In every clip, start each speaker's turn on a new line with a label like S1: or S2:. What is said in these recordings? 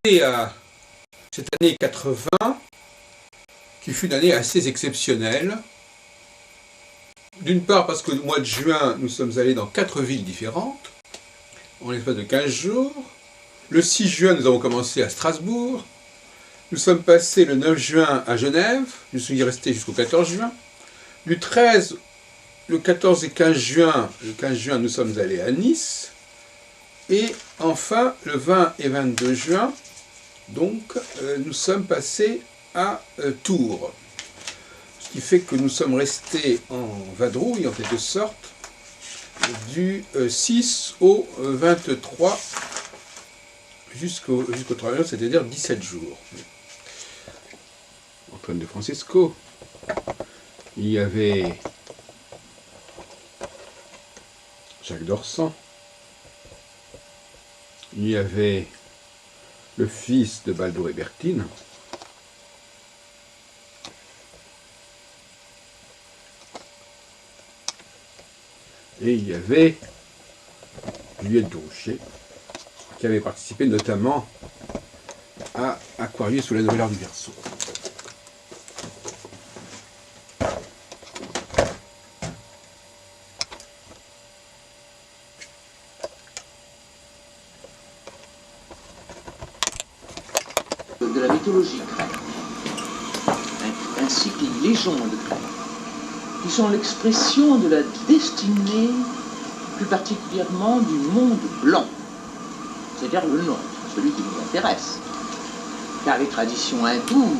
S1: assister à cette année 80, qui fut une année assez exceptionnelle. D'une part parce qu'au mois de juin, nous sommes allés dans 4 villes différentes, en l'espace de 15 jours. Le 6 juin, nous avons commencé à Strasbourg. Nous sommes passés le 9 juin à Genève. Nous sommes y restés jusqu'au 14 juin. Du 13, le 14 et 15 juin, nous sommes allés à Nice. Et enfin, le 20 et 22 juin, donc, nous sommes passés à Tours. Ce qui fait que nous sommes restés en vadrouille, en quelque sorte, du 6 au 23 jusqu'au 31, c'est-à-dire 17 jours. Antoine de Francesco, il y avait Jacques d'Orsan, il y avait le fils de Baldo et Bertine, et il y avait Juliette Duroucher, qui avait participé notamment à Aquarius sous la nouvelle ère du Verseau.
S2: De la mythologie grecque, ainsi que les légendes grecques, qui sont l'expression de la destinée, plus particulièrement du monde blanc, c'est-à-dire le nôtre, celui qui nous intéresse. Car les traditions hindoues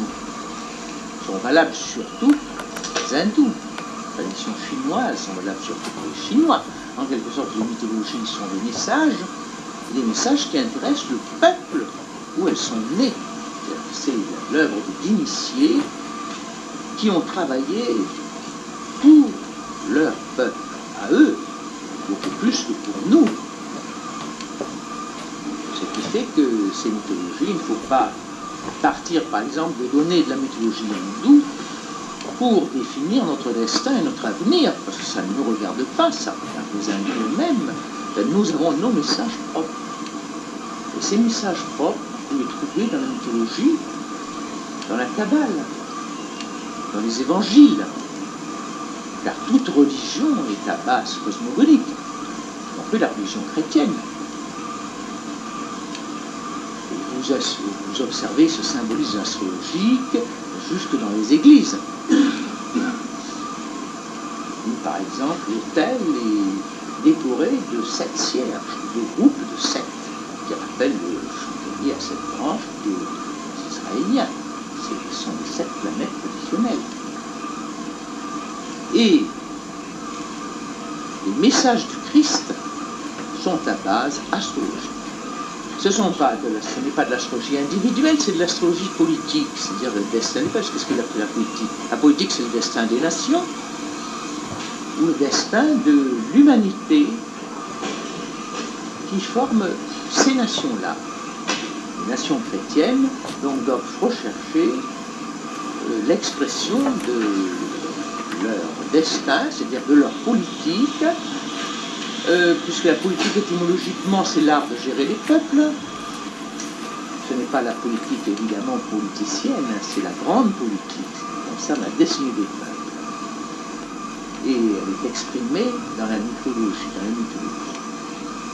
S2: sont valables sur tous les hindous. Les traditions chinoises sont valables sur tous les Chinois. En quelque sorte, les mythologies sont des messages qui intéressent le peuple où elles sont nées. C'est l'œuvre d'initiés qui ont travaillé pour leur peuple, à eux, beaucoup plus que pour nous. Ce qui fait que ces mythologies, il ne faut pas partir, par exemple, des données de la mythologie hindoue pour définir notre destin et notre avenir, parce que ça ne nous regarde pas, ça regarde les hindous eux-mêmes. Nous avons nos messages propres. Et ces messages propres, vous les trouvez dans la mythologie, dans la Kabbale, dans les évangiles, car toute religion est à base cosmogonique, y compris la religion chrétienne. Et vous observez ce symbolisme astrologique jusque dans les églises. Par exemple, l'autel est décoré de 7 cierges, de groupes de 7, qui rappellent le chancelier à 7 branches des Israéliens. Ce sont les 7 planètes traditionnelles. Et les messages du Christ sont à base astrologique. Ce n'est pas de l'astrologie individuelle, c'est de l'astrologie politique, c'est-à-dire le destin. Parce que qu'est-ce que la politique? La politique, c'est le destin des nations, ou le destin de l'humanité qui forme ces nations-là. Les nations chrétiennes donc doivent rechercher l'expression de leur destin, c'est-à-dire de leur politique, puisque la politique étymologiquement c'est l'art de gérer les peuples. Ce n'est pas la politique évidemment politicienne, c'est la grande politique, qui concerne la destinée des peuples. Et elle est exprimée dans la mythologie,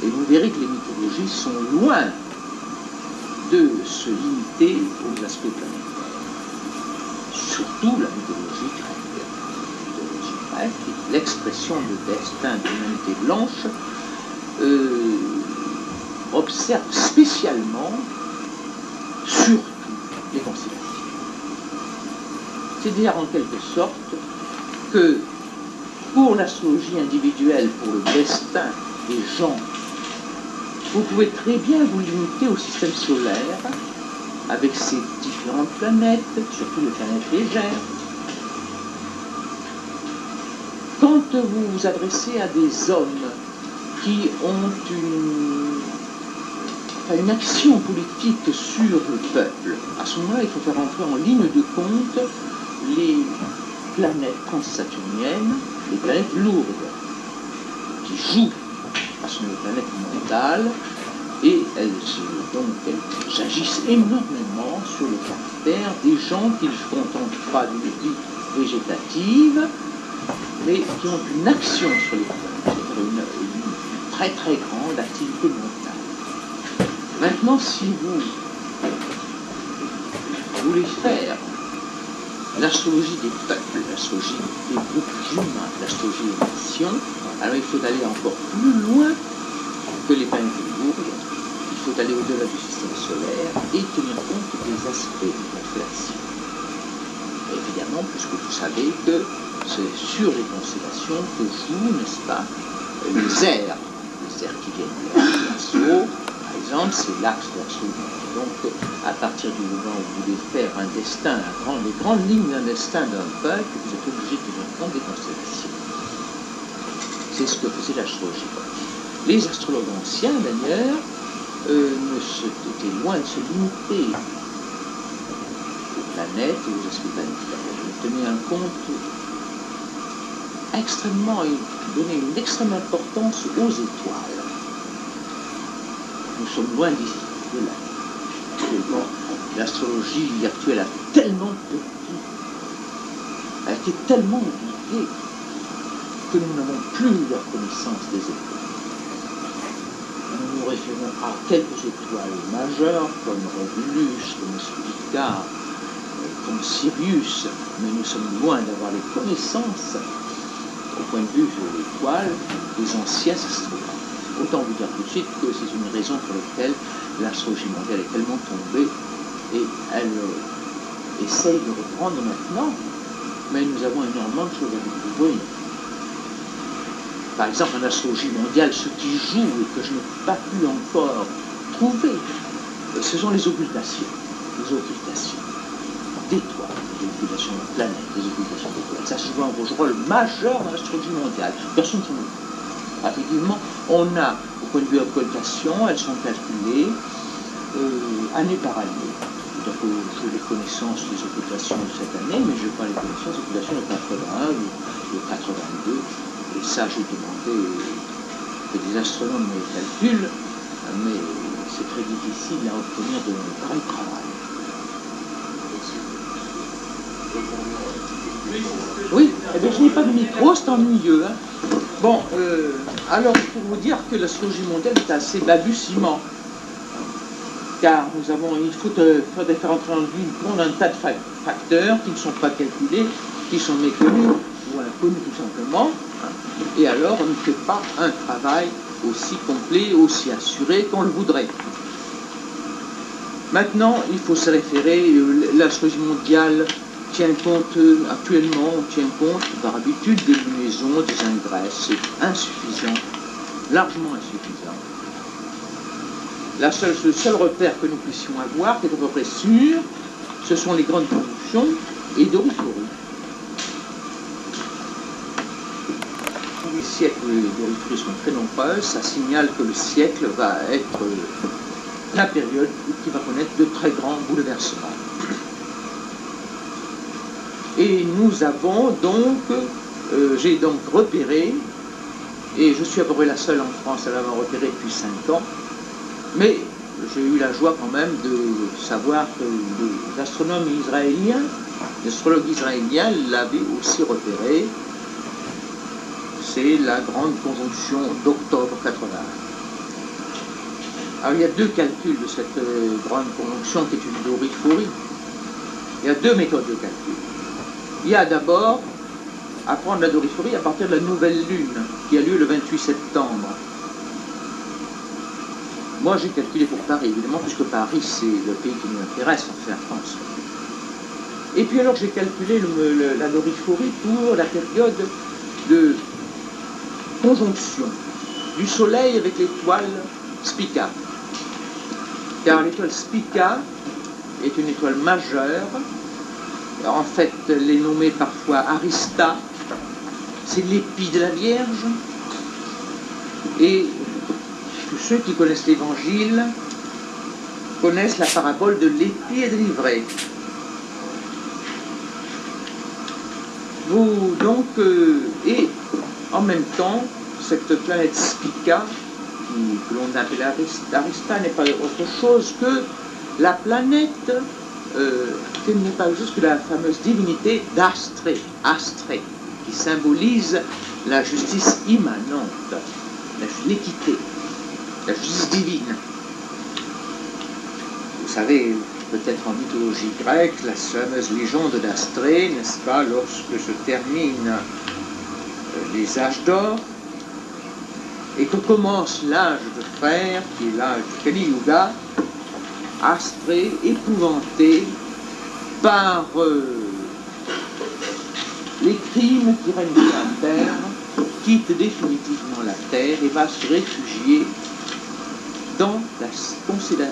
S2: Et vous verrez que les mythologies sont loin de se limiter aux aspects planétaires. Surtout la mythologie grecque. La mythologie grecque est l'expression de destin de l'humanité blanche, observe spécialement surtout les constellations. C'est-à-dire en quelque sorte que pour l'astrologie individuelle, pour le destin des gens, vous pouvez très bien vous limiter au système solaire avec ses différentes planètes, surtout les planètes légères. Quand vous vous adressez à des hommes qui ont une action politique sur le peuple, à ce moment-là, il faut faire entrer en ligne de compte les planètes transsaturniennes, les planètes lourdes, qui jouent, parce que les planètes mentales, Et elles agissent énormément sur le caractère des gens qui ne se contentent pas d'une vie végétative, mais qui ont une action sur les plantes, c'est-à-dire une très très grande activité mentale. Maintenant, si vous voulez faire l'astrologie des peuples, l'astrologie des groupes humains, l'astrologie des nations, alors il faut aller encore plus loin que les planètes de Bourg. Il faut aller au-delà du système solaire et tenir compte des aspects de constellation. Évidemment, puisque vous savez que c'est sur les constellations que jouent, n'est-ce pas, les airs qui viennent de l'assaut. Par exemple, c'est l'axe de l'assaut. Donc, à partir du moment où vous voulez faire un destin, les grandes lignes d'un destin d'un peuple, vous êtes obligé de tenir compte des constellations. C'est ce que faisait l'astrologie. Les astrologues anciens, d'ailleurs, étaient loin de se limiter aux planètes et aux aspects planétaires. Ils tenaient un compte extrêmement, ils donnaient une extrême importance aux étoiles. Nous sommes loin d'ici, de là. L'astrologie actuelle a tellement perdu, a été tellement oubliée que nous n'avons plus la connaissance des étoiles. Nous nous référons à quelques étoiles majeures comme Regulus, comme Spica, comme Sirius, mais nous sommes loin d'avoir les connaissances au point de vue de l'étoile des anciens astrologues. Autant vous dire tout de suite que c'est une raison pour laquelle l'astrologie mondiale est tellement tombée et elle essaye de reprendre maintenant, mais nous avons énormément de choses à découvrir. Par exemple, en astrologie mondiale, ce qui joue et que je n'ai pas pu encore trouver, ce sont les occultations. Les occultations d'étoiles, les occultations de planètes, les occultations d'étoiles. Ça joue un rôle majeur dans l'astrologie mondiale. Personne ne s'en occupe. Effectivement, on a, au point de vue occultation, elles sont calculées année par année. Donc, j'ai les connaissances des occultations de cette année, mais je n'ai pas les connaissances des occultations de 81 ou de 82. Et ça, j'ai demandé que des astronomes me les calculent, mais c'est très difficile à obtenir de vrai travail. Oui, eh bien, je n'ai pas de micro, c'est ennuyeux. Hein. Bon, alors pour vous dire que l'astrologie mondiale est assez balbutiement, car il faut faire entrer en compte un tas de facteurs qui ne sont pas calculés, qui sont méconnus ou inconnus tout simplement, et alors on ne fait pas un travail aussi complet, aussi assuré qu'on le voudrait. Maintenant, il faut se référer, l'astrologie mondiale tient compte, actuellement, on tient compte par habitude des lunaisons, des ingresses, c'est insuffisant, largement insuffisant. Le seul repère que nous puissions avoir, qui est à peu près sûr, ce sont les grandes conjonctions et d'oriphorie. Les siècles d'oriphorie sont très nombreux, ça signale que le siècle va être la période qui va connaître de très grands bouleversements. Et nous avons donc, j'ai donc repéré, et je suis à peu près la seule en France à l'avoir repéré depuis 5 ans, mais j'ai eu la joie quand même de savoir que les astronomes israéliens, les astrologues israéliens l'avaient aussi repéré. C'est la grande conjonction d'octobre 81. Alors il y a deux calculs de cette grande conjonction qui est une doriphorie. Il y a deux méthodes de calcul. Il y a d'abord à prendre la doriphorie à partir de la nouvelle lune qui a lieu le 28 septembre. Moi j'ai calculé pour Paris, évidemment, puisque Paris c'est le pays qui nous intéresse, en fait la France. Et puis alors j'ai calculé la doriphorie pour la période de conjonction du Soleil avec l'étoile Spica. Car l'étoile Spica est une étoile majeure. En fait, elle est nommée parfois Arista. C'est l'épi de la Vierge. Et tous ceux qui connaissent l'Évangile connaissent la parabole de l'épi et de l'ivraie. Et en même temps, cette planète Spica, que l'on appelle Arista n'est pas autre chose que la planète, n'est pas autre chose que la fameuse divinité d'Astrée, Astrée, qui symbolise la justice immanente, l'équité, la justice divine. Vous savez, peut-être en mythologie grecque, la fameuse légende d'Astrée, n'est-ce pas, lorsque se terminent les âges d'or, et que commence l'âge de fer, qui est l'âge du Kali Yuga, Astrée, épouvantée par les crimes qui règnent sur la Terre, quitte définitivement la Terre et va se réfugier dans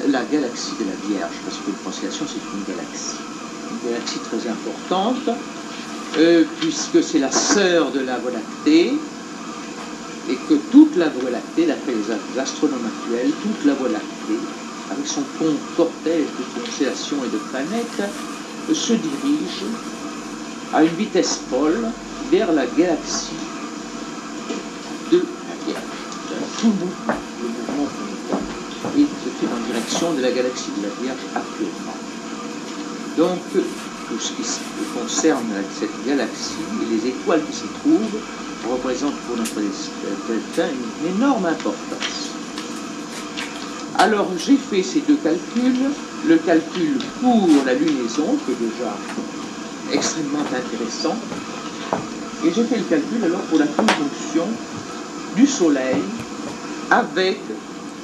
S2: la galaxie de la Vierge, parce que la constellation c'est une galaxie très importante, puisque c'est la sœur de la Voie lactée, et que toute la Voie lactée, d'après les astronomes actuels, toute la Voie lactée, avec son cortège de constellations et de planètes, se dirige à une vitesse folle vers la galaxie de la Vierge. Tout le mouvement planétaire et se fait en direction de la galaxie de la Vierge actuellement. Donc, tout ce qui concerne cette galaxie et les étoiles qui s'y trouvent représente pour notre destin une énorme importance. Alors j'ai fait ces deux calculs, le calcul pour la lunaison, qui est déjà extrêmement intéressant, et j'ai fait le calcul alors pour la conjonction du Soleil avec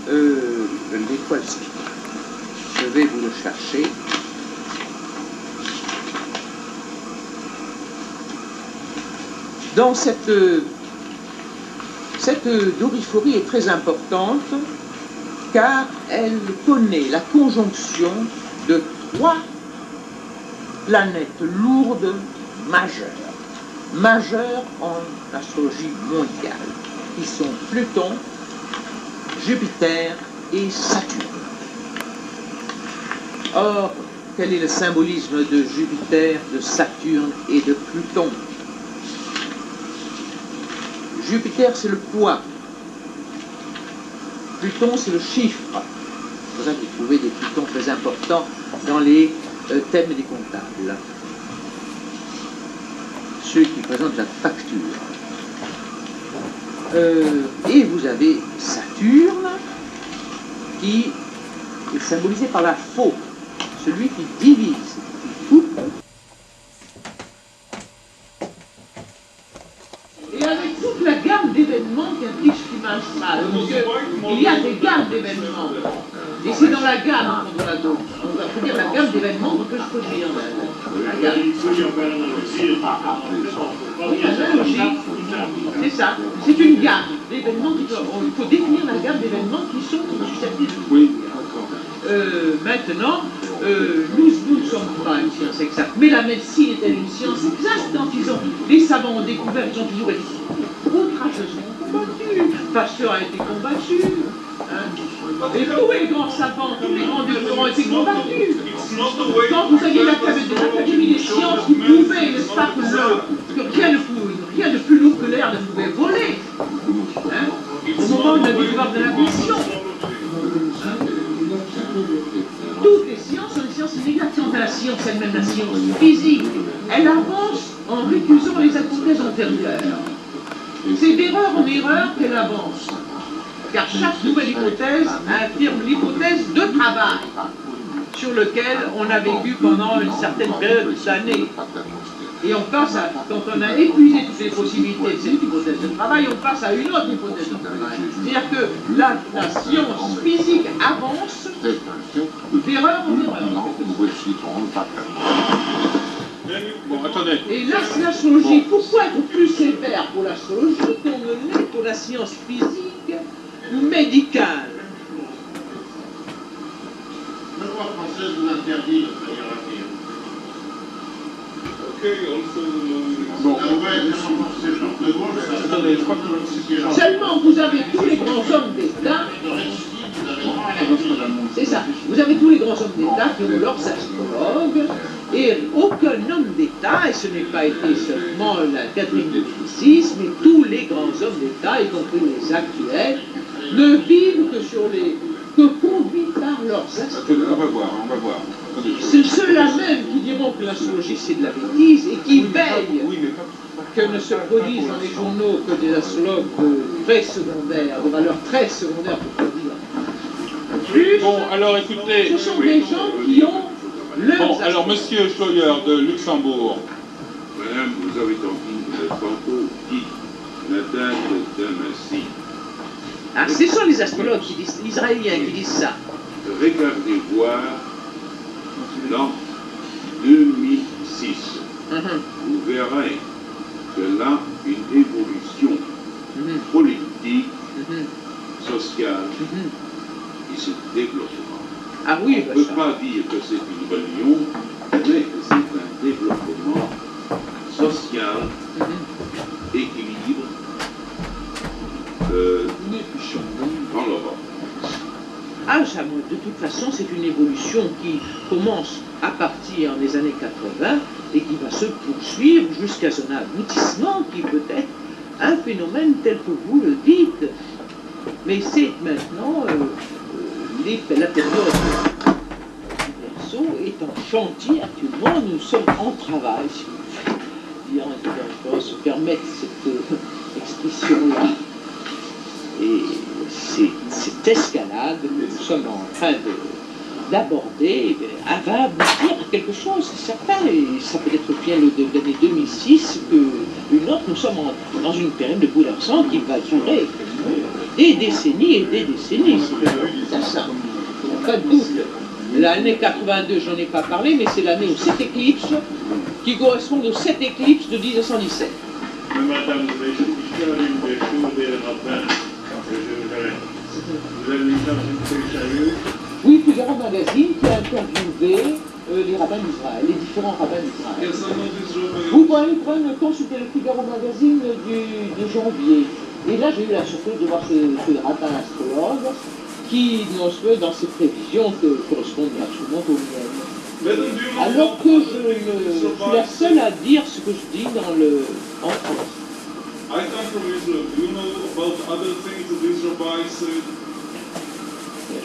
S2: l'étoile Spica. Je vais vous le chercher. Donc cette doriphorie est très importante car elle connaît la conjonction de 3 planètes lourdes majeures en astrologie mondiale, qui sont Pluton, Jupiter et Saturne. Or, quel est le symbolisme de Jupiter, de Saturne et de Pluton? Jupiter, c'est le poids. Pluton, c'est le chiffre. C'est pour ça que vous trouvez des Plutons très importants dans les thèmes des comptables. Ceux qui présentent la facture. Et vous avez Saturne, qui est symbolisé par la faux, celui qui divise, qui coupe. Et avec toute la gamme d'événements qui implique l'image astrale, il y a des gammes d'événements. Et c'est dans la gamme qu'on doit dire la gamme d'événements qu'on peut se produire. La gamme. C'est ça, c'est une gamme d'événements. Il faut définir la gamme d'événements qui sont susceptibles. Oui, maintenant, nous ne sommes pas une science exacte, mais la médecine est-elle une science exacte quand les savants ont découvert, ils ont toujours été outrageusement combattus. Pasteur a été combattu. Et tous les grands savants, tous les grands doctorants ont été combattus. Quand vous aviez l'Académie des sciences, vous pouvez, n'est-ce pas, que rien de plus lourd que l'air ne pouvait voler. Au moment de la découverte de l'invention. Toutes les sciences sont des sciences inexactes. Quant à la science elle-même, la science physique, elle avance en récusant les hypothèses antérieures. C'est d'erreur en erreur qu'elle avance. Car chaque nouvelle hypothèse affirme l'hypothèse de travail sur lequel on a vécu pendant une certaine période d'années. Et on passe à, quand on a épuisé toutes les possibilités de cette hypothèse de travail, on passe à une autre hypothèse de travail. C'est-à-dire que la science physique avance d'erreur en erreur.
S3: Bon, attendez.
S2: Et là, c'est l'astrologie. Pourquoi être plus sévère pour l'astrologie qu'on ne l'est pour la science physique ou médicale?
S4: La loi française vous interdit de radiographie.
S3: Bon,
S4: Attendez, je crois que
S2: Seulement, vous avez tous les grands hommes d'État. C'est ça. Vous avez tous les grands hommes d'État qui ont leurs astrologues, et aucun homme d'État, et ce n'est pas été seulement la Catherine de Médicis, mais tous les grands hommes d'État, y compris les actuels, ne vivent que conduits par leurs astrologues.
S3: On va voir. Attendez.
S2: C'est ceux-là même qui diront que l'astrologie c'est de la bêtise et qui veillent que ne se produisent dans les journaux que des astrologues très secondaires, de valeur très secondaire pour pas dire. Plus,
S3: Bon, alors écoutez.
S2: ce sont des gens qui ont leurs
S3: Bon, alors
S2: astrologues.
S3: Monsieur Scheuer de Luxembourg.
S5: Madame, vous avez tantôt dit la date d'un ainsi.
S2: Ah, ce sont les astrologues qui disent, israéliens qui disent ça.
S5: Regardez voir l'an 2006. Vous verrez que là, une évolution politique, sociale, qui se développera.
S2: Ah oui,
S5: On ne peut
S2: ça.
S5: pas dire que c'est une religion, mais c'est un développement social, équilibre dans l'Europe.
S2: Ah, ça, de toute façon, c'est une évolution qui commence à partir des années 80 et qui va se poursuivre jusqu'à son aboutissement qui peut être un phénomène tel que vous le dites. Mais c'est maintenant la période du Verseau est en chantier actuellement. Nous sommes en travail, si vous voulez dire, je dois se permettre cette expression-là. Et cette escalade que nous sommes en train d'aborder va aboutir à quelque chose, c'est certain, et ça peut être bien l'année 2006 qu'une autre, nous sommes dans une période de bouleversement qui va durer des décennies et des décennies. C'est ça, il n'y a pas de doute. L'année 82, j'en ai pas parlé, mais c'est l'année aux 7 éclipses qui correspondent aux 7 éclipses de 1917.
S4: Mais madame, je suis allé une des choses des rabbins de Jérusalem. Vous avez une très sérieuse.
S2: Oui, Figaro Magazine qui a interviewé les rabbins d'Israël, les différents rabbins d'Israël. Vous pouvez me consulter le Figaro Magazine de janvier. Et là, j'ai eu la surprise de voir ce rabbin astrologue qui, dans ses prévisions, correspondent absolument aux miennes. Alors que je suis la seule à dire ce que je dis en France.
S6: I come from Israel. Do you know about other things that these rabbis said?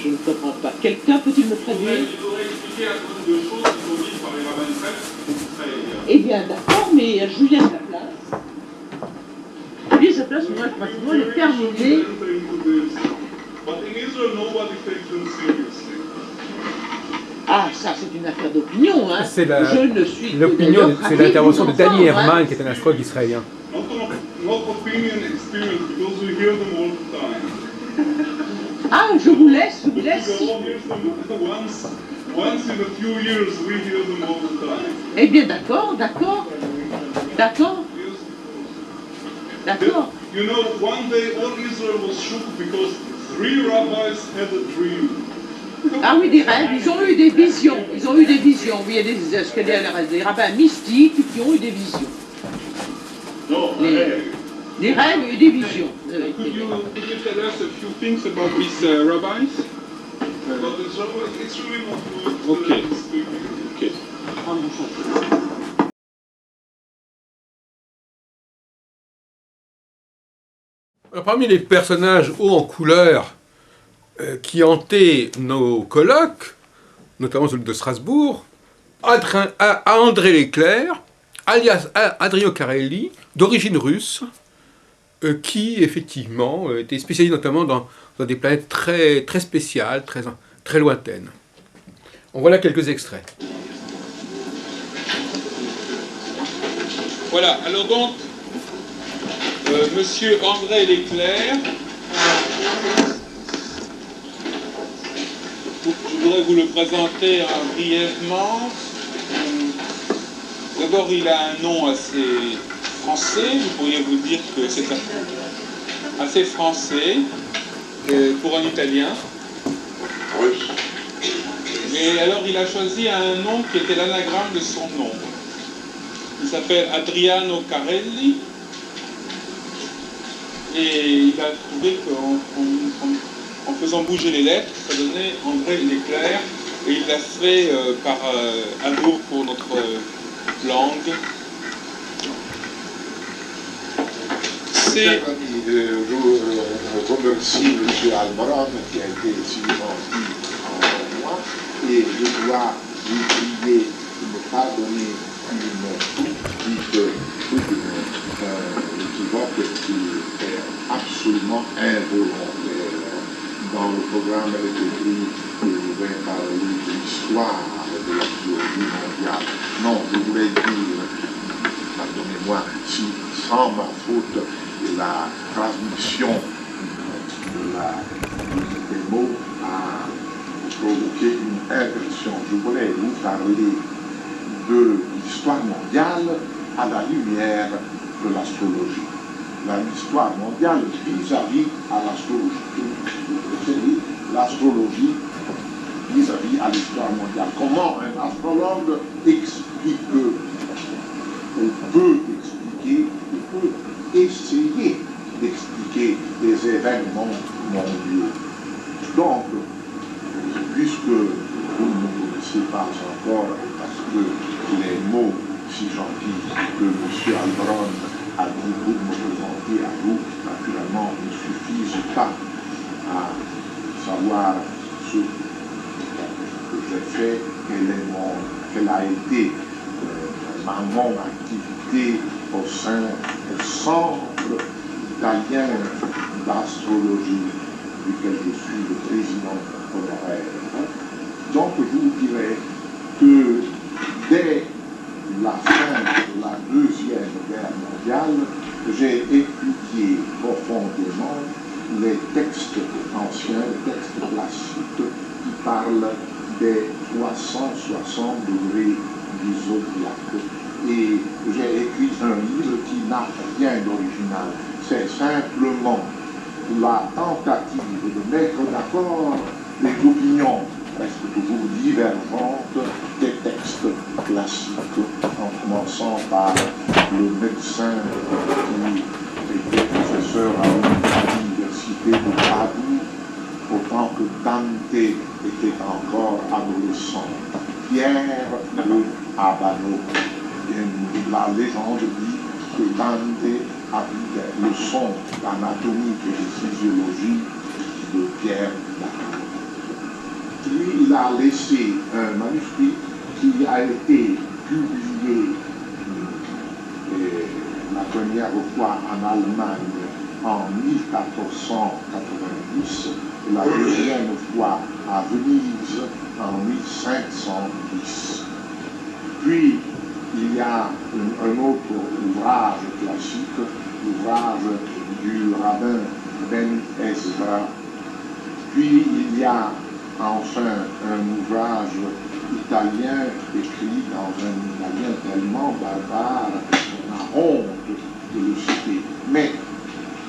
S2: Je ne comprends pas. Quelqu'un peut-il me traduire?
S6: Il faudrait expliquer un certain nombre de choses qui sont dites par les rabbins d'Israël.
S2: Eh bien, d'accord, mais Julien Laplace. Julien Laplace, moi, pratiquement, le terminé.
S6: But in Israel, nobody takes them seriously.
S2: Ah, ça, c'est une affaire d'opinion, hein.
S1: C'est
S2: Je ne suis que
S1: l'opinion,
S2: d'ailleurs
S1: c'est l'intervention de
S2: ravi
S1: Danny
S2: d'entendre,
S1: Herman,
S2: hein.
S1: qui est un astrologue israélien.
S6: Not opinion, experience, because we hear them all the time.
S2: Ah, je vous laisse.
S6: We all hear them once in a few years, we hear them all the time.
S2: Eh bien, d'accord.
S6: You know, one day all Israel was shook because 3 rabbis had a dream.
S2: Ah oui, des rêves, ils ont eu des visions. Oui, il y a des rabbins mystiques qui ont eu des visions.
S6: No,
S2: Des rêves et des visions.
S3: Could you tell us a few things about these rabbis?
S6: but it's really not worth
S3: Okay.
S6: speaking.
S3: Okay.
S1: Alors, parmi les personnages hauts en couleur qui hantaient nos colloques, notamment celui de Strasbourg, André Leclerc, alias Adrio Carelli, d'origine russe, qui effectivement était spécialisé notamment dans des planètes très, très spéciales, très lointaines. En voilà quelques extraits.
S3: Voilà, alors donc, Monsieur André Leclerc, je voudrais vous le présenter brièvement. D'abord, il a un nom assez français, vous pourriez vous dire que c'est assez français pour un Italien. Mais alors, il a choisi un nom qui était l'anagramme de son nom. Il s'appelle Adriano Carelli. Et il a trouvé qu'en faisant bouger les lettres, ça donnait André Leclerc. Et il l'a fait par amour pour notre langue. C'est
S7: je remercie M. Alboron qui a été si gentil envers moi et je dois lui prier de ne pas donner une petite équivoque qui est absolument involontaire. Dans le programme, elle est écrit que je vais parler de l'histoire de l'archéologie mondiale. Non, je voulais dire, pardonnez-moi, si sans ma faute, la transmission des mots a provoqué une impression. Je voulais vous parler de l'histoire mondiale à la lumière de l'astrologie. L'histoire mondiale vis-à-vis à l'astrologie. L'astrologie vis-à-vis à l'histoire mondiale. Comment un astrologue explique, ou peut expliquer, ou peut essayer d'expliquer des événements mondiaux. Donc, puisque vous ne me connaissez pas encore, parce que les mots si gentils que M. Alboron a dit pour me présenter à vous, naturellement, ne suffisent pas à savoir ce que j'ai fait, quelle a été mon activité au sein du Centre italien d'astrologie, duquel je suis le président honoraire. Donc je vous dirais que dès la fin de la Deuxième Guerre mondiale, j'ai étudié profondément les textes anciens, les textes classiques qui parlent des 360 degrés du zodiaque. Et j'ai écrit un livre qui n'a rien d'original. C'est simplement la tentative de mettre d'accord les opinions presque toujours divergentes des textes classiques, en commençant par le médecin qui était professeur à l'université de Padoue, autant que Dante était encore adolescent. Pierre de Abano. La légende dit que Dante a pris des leçons d'anatomie et de physiologie de Pierre d'Abano. Puis il a laissé un manuscrit qui a été publié la première fois en Allemagne en 1490 et la deuxième fois à Venise en 1510. Puis il y a un autre ouvrage classique, l'ouvrage du rabbin Ben Ezra. Puis il y a enfin un ouvrage italien écrit dans un italien tellement barbare qu'on a honte de le citer. Mais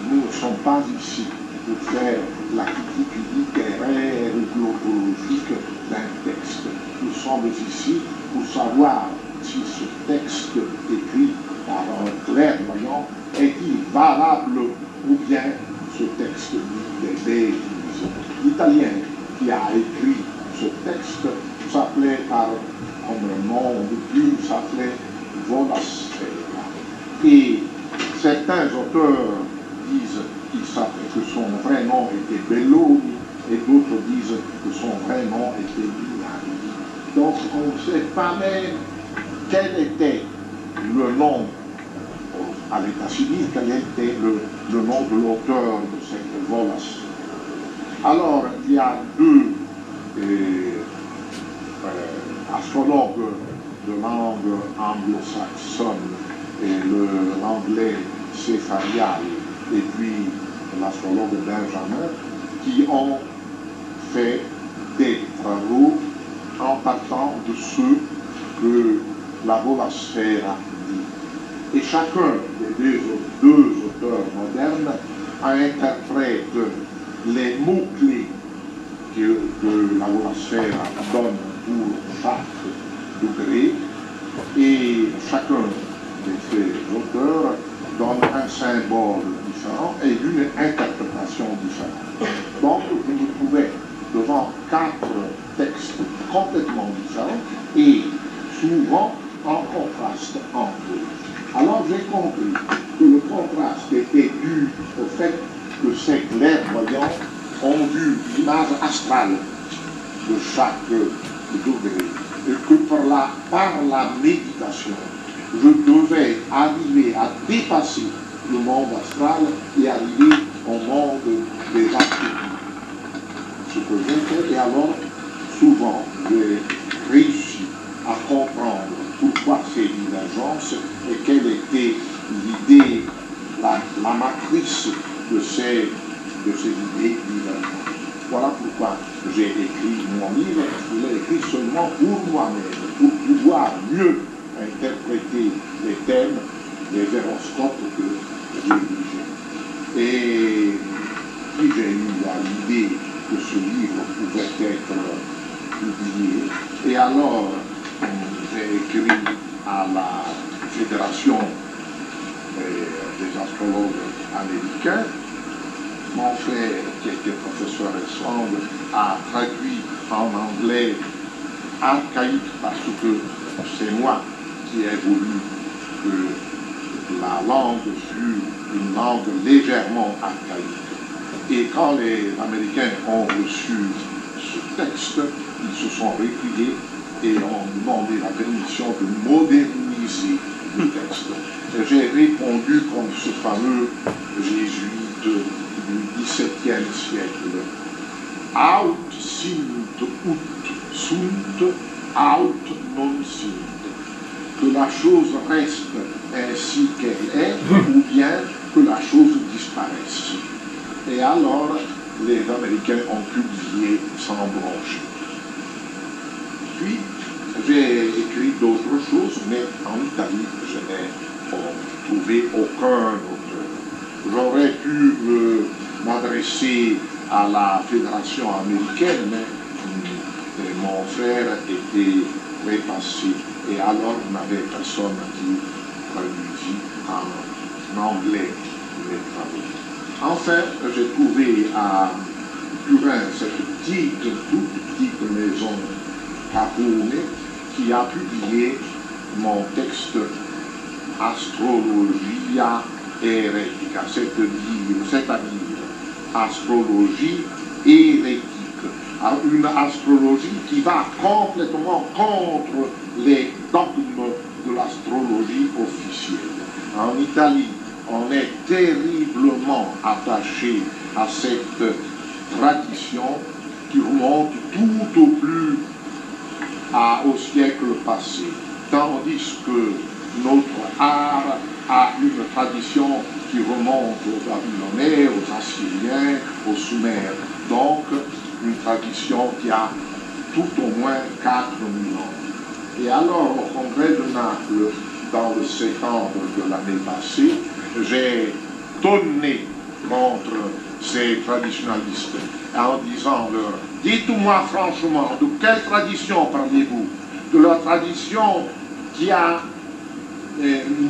S7: nous ne sommes pas ici pour faire la critique littéraire ou globologique d'un texte. Nous sommes ici pour savoir si ce texte écrit par un clairvoyant est-il valable ou bien ce texte dit des bêtises. L'italien qui a écrit ce texte s'appelait comme un nom de plume, s'appelait Volastera. Et certains auteurs disent que son vrai nom était Belloni et d'autres disent que son vrai nom était Minardi. Donc on ne sait pas même quel était le nom à l'état civil, quel était le nom de l'auteur de cette Volastera. Alors, il y a deux astrologues de langue anglo-saxonne, et l'anglais céphalial, et puis l'astrologue Benjamin, qui ont fait des travaux en partant de ce que la Volastera dit. Et chacun des deux auteurs modernes interprète les mots-clés que la Volastera donne pour chaque degré, et chacun de ces auteurs donne un symbole différent et une interprétation différente. Donc, je me trouvais devant 4 textes complètement différents et souvent en contraste entre eux. Alors, j'ai compris que le contraste était dû au fait que ces clairvoyants ont vu l'image astrale de chaque degré, et que par la méditation, je devais arriver à dépasser le monde astral et arriver au monde des archétypes. Ce que j'ai fait, et alors, souvent, j'ai réussi à comprendre pourquoi ces divergences et quelle était l'idée, la matrice de ces idées divergentes. Voilà pourquoi j'ai écrit mon livre. Je l'ai écrit seulement pour moi-même, pour pouvoir mieux interpréter les thèmes, les véroscopes que j'ai dirigés. Et puis j'ai eu l'idée que ce livre pouvait être publié. Et alors, j'ai écrit à la Fédération des astrologues américains. Mon frère, qui était professeur ensemble, a traduit en anglais archaïque parce que c'est moi qui ai voulu que la langue fût une langue légèrement archaïque. Et quand les Américains ont reçu ce texte, ils se sont repliés et ont demandé la permission de moderniser le texte. Et j'ai répondu comme ce fameux jésuite du XVIIe siècle. Aut sint ut sunt, aut non sint. Que la chose reste ainsi qu'elle est, ou bien que la chose disparaisse. Et alors, les Américains ont publié sans broncher. Puis, j'ai écrit d'autres choses, mais en Italie, je n'ai trouvé aucun auteur. J'aurais pu m'adresser à la Fédération américaine, mais mon frère était repassé, et alors il n'avait personne qui traduisit en anglais les travaux. Enfin, j'ai trouvé à Turin cette toute petite maison Capone qui a publié mon texte Astrologia Heretica, c'est-à-dire astrologie hérétique. Une astrologie qui va complètement contre les dogmes de l'astrologie officielle. En Italie, on est terriblement attaché à cette tradition qui remonte tout au plus au siècle passé, tandis que notre art a une tradition qui remonte aux Babyloniens, aux Assyriens, aux Sumères. Donc, une tradition qui a tout au moins 4000 ans. Et alors, au congrès de Naples, dans le septembre de l'année passée, j'ai tonné contre ces traditionalistes en disant-leur: dites-moi franchement, de quelle tradition parlez-vous? De la tradition qui a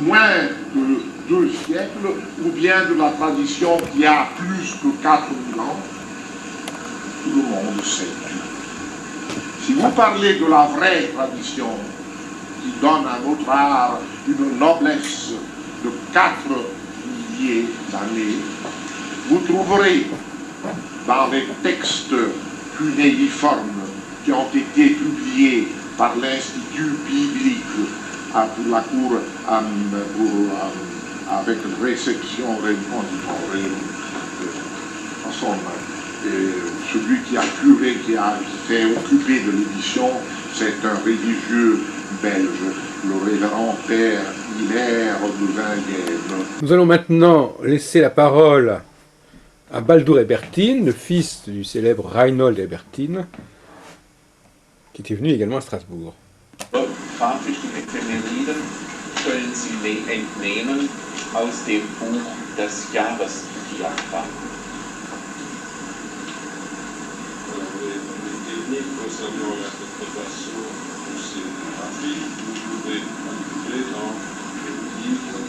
S7: moins de 2 siècles, ou bien de la tradition qui a plus que 4000 ans? Tout le monde sait. Si vous parlez de la vraie tradition qui donne à notre art une noblesse de 4 milliers d'années, vous trouverez dans les textes cunéiformes qui ont été publiés par l'Institut biblique pour la cour avec réception, celui qui s'est occupé de l'édition, c'est un religieux belge, le révérend père Hilaire de Vinguève.
S1: Nous allons maintenant laisser la parole à Baldur Ebertin, le fils du célèbre Reinhold Ebertin, qui était venu également à Strasbourg.
S8: Graphischen Ephemeriden können Sie entnehmen aus dem Buch Das Jahresdiagramm.
S6: Concernant l'interprétation de ces graphiques, vous pouvez trouver dans le livre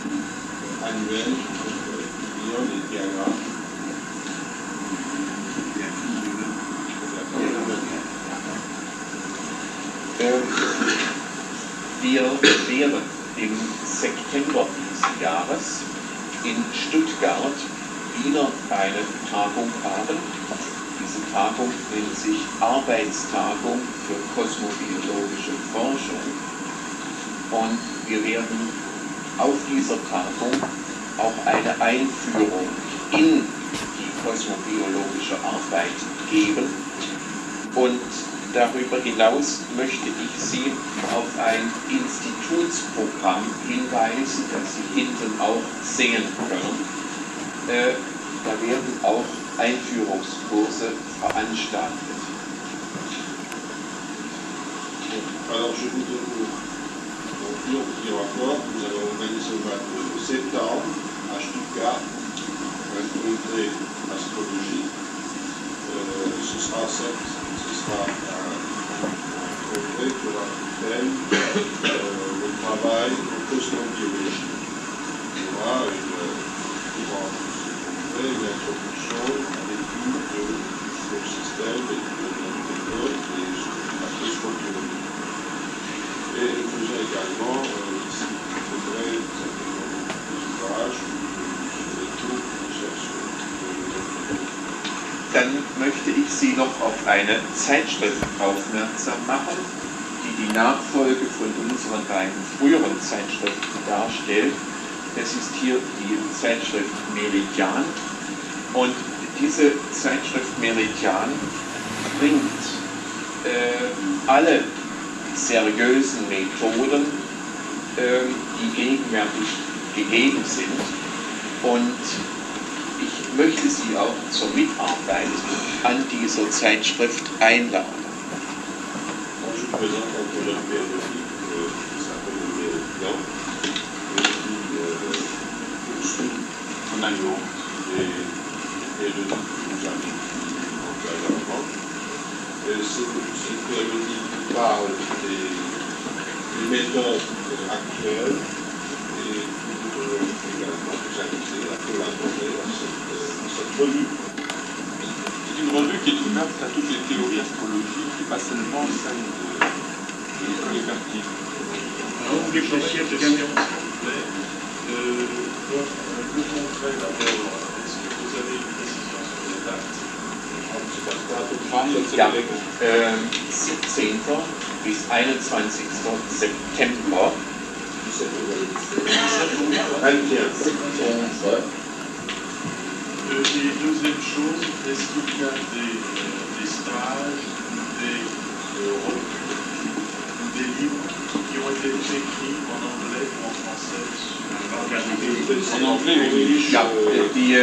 S6: annuel publiant les diagrammes.
S8: Wir wären im September dieses Jahres in Stuttgart wieder eine Tagung haben. Diese Tagung nennt sich Arbeitstagung für kosmobiologische Forschung. Und wir werden auf dieser Tagung auch eine Einführung in die kosmobiologische Arbeit geben. Und darüber hinaus möchte ich Sie auf ein Institutsprogramm hinweisen, das Sie hinten auch sehen können. Da werden auch Einführungskurse veranstaltet.
S9: Alors je voudrais vous dire encore, nous allons organiser au mois de septembre à Stuttgart un congrès astrologie. Ce sera un congrès qui aura pour thème le travail en cosmobiologie. Il y aura une introduction à l'étude du système et de notre méthode et la cosmobiologie. Et nous faisons également, ici, il faudrait des ouvrages sur les taux de recherche.
S8: Dann möchte ich Sie noch auf eine Zeitschrift aufmerksam machen, die die Nachfolge von unseren beiden früheren Zeitschriften darstellt. Das ist hier die Zeitschrift Meridian. Und diese Zeitschrift Meridian bringt alle seriösen Methoden, die gegenwärtig gegeben sind. Und ich möchte Sie auch zur Mitarbeit an dieser Zeitschrift einladen.
S9: Cette périodique parle des méthodes actuelles et nous devons également nous amuser à collaborer à cette revue.
S3: C'est une revue qui est ouverte à toutes les théories astrologiques et pas seulement celles de l'école écartine.
S4: Alors, vous voulez préciser bien s'il vous plaît. Donc, le congrès d'abord, est-ce que vous avez une précision sur les dates?
S8: Ja, 17. bis 21. September.
S4: Et deuxième chose, est-ce qu'il y a des stages, des revues ou des livres qui ont été écrits en anglais ou en français
S3: En anglais, oui.
S8: Ja, die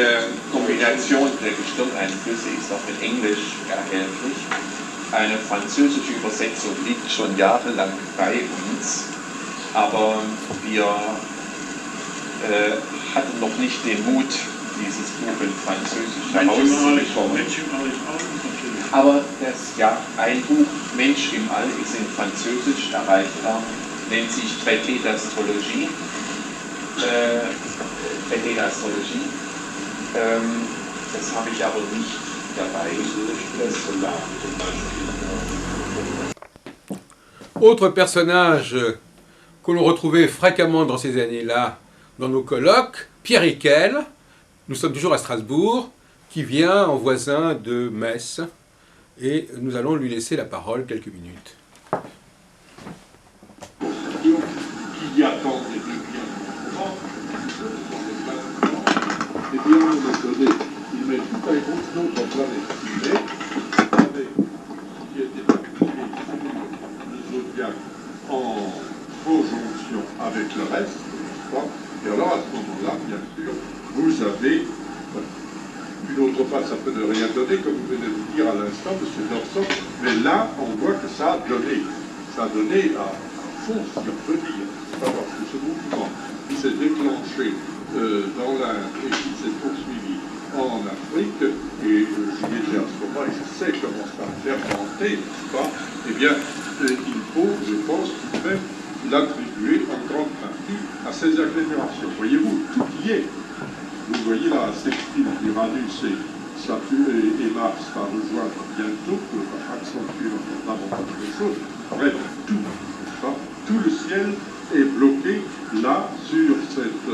S8: Kombination der Gestirneinflüsse ist auch in Englisch erhältlich. Eine französische Übersetzung liegt schon jahrelang bei uns, aber wir hatten noch nicht den Mut, dieses Buch in Französisch herauszubekommen. Aber ein Buch Mensch im All ist in Französisch erreichbar, nennt sich Traité d'Astrologie. Das habe ich aber nicht dabei.
S1: Autre personnage que l'on retrouvait fréquemment dans ces années-là, dans nos colloques, Pierre Ickel, nous sommes toujours à Strasbourg, qui vient en voisin de Metz, et nous allons lui laisser la parole quelques minutes.
S7: Qui y attend les deux biens courants, et bien à un moment donné, il met tout un groupe d'autres planètes ciblées, avec qui était activé le zodiaque en conjonction avec le reste, n'est-ce pas? Et alors à ce moment-là, bien sûr, vous avez une autre face, ça peut ne rien donner, comme vous venez de le dire à l'instant, M. Dorson, mais là, on voit que ça a donné à fond, si on peut dire, parce que ce mouvement qui s'est déclenché dans l'Inde et qui s'est poursuivi en Afrique, et j'y étais à ce moment et je sais comment ça a fermenté, n'est-ce pas? Eh bien, il faut, je pense, tout de même l'attribuer en grande partie à ces agglomérations. Voyez-vous, tout y est. Vous voyez là, Sextile, Uranus et Mars va rejoindre bientôt, pour accentuer encore davantage les choses. Bref, tout, n'est-ce pas? Tout le ciel est bloqué là sur cette